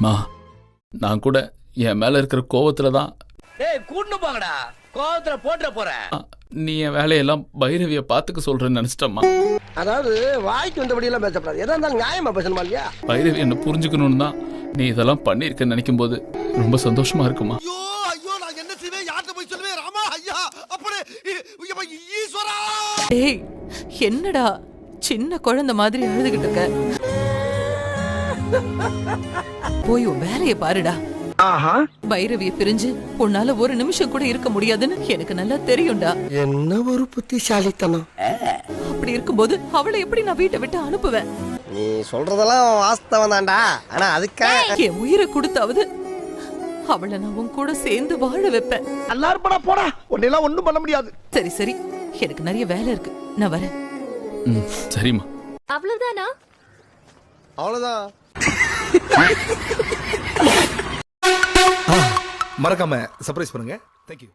மா நான் கூட என் மேல இருக்கிற கோவத்துல தான் ஏய் கூட்டு போங்கடா, கோவத்துல போட்டுற போற. நீ என் வேலையெல்லாம் பைரவிய பாத்துக்க சொல்றேன்னு நினைச்சிட்டம்மா. அதாவது வாய்க்கு வந்தபடி எல்லாம் பேசப்படாது, எதா இருந்தாலும் நியாயமா பேசணுமா இல்லையா? பைரவி என்ன புரிஞ்சுக்கணும்னு தான் நீ இதெல்லாம் பண்ணியிருக்கன்னு நினைக்கும் போது ரொம்ப சந்தோஷமா இருக்குமா. ஐயோ நான் என்ன செய்வேன், யார்கிட்ட போய் சொல்லுவேன்? ராமா ஐயா, அப்படி ஈஸ்வரா. டேய் என்னடா சின்ன குழந்தை மாதிரி அழுதுகிட்டு இருக்க? போய் உன் வேலைய பாருடா. பைரவிய பிரிஞ்சு உன்னால ஒரு நிமிஷம் கூட இருக்க முடியாதுன்னு எனக்கு நல்லா தெரியும்டா. என்ன ஒரு புத்திசாலித்தனம். அப்படி இருக்கும்போது அவளை எப்படி நான் வீட்டை விட்டு அனுப்புவேன்? நீ சொல்றதெல்லாம் வாஸ்தவம் தான்டா, ஆனா அதுக்காக என் உயிரை கொடுத்தாவது அவளை நான் உன் கூட சேர்ந்து வாழ வைப்பேன். எல்லாரும் போடா போடா, உன்னெல்லாம் ஒண்ணும் பண்ண முடியாது. சரி சரி, எனக்கு நிறைய வேலை இருக்கு, நான் வரேன். சரிம்மா. அவ்வளவுதானா? அவ்வளவுதான். மறக்காம சர்ப்ரைஸ் பண்ணுங்க. தேங்க்யூ.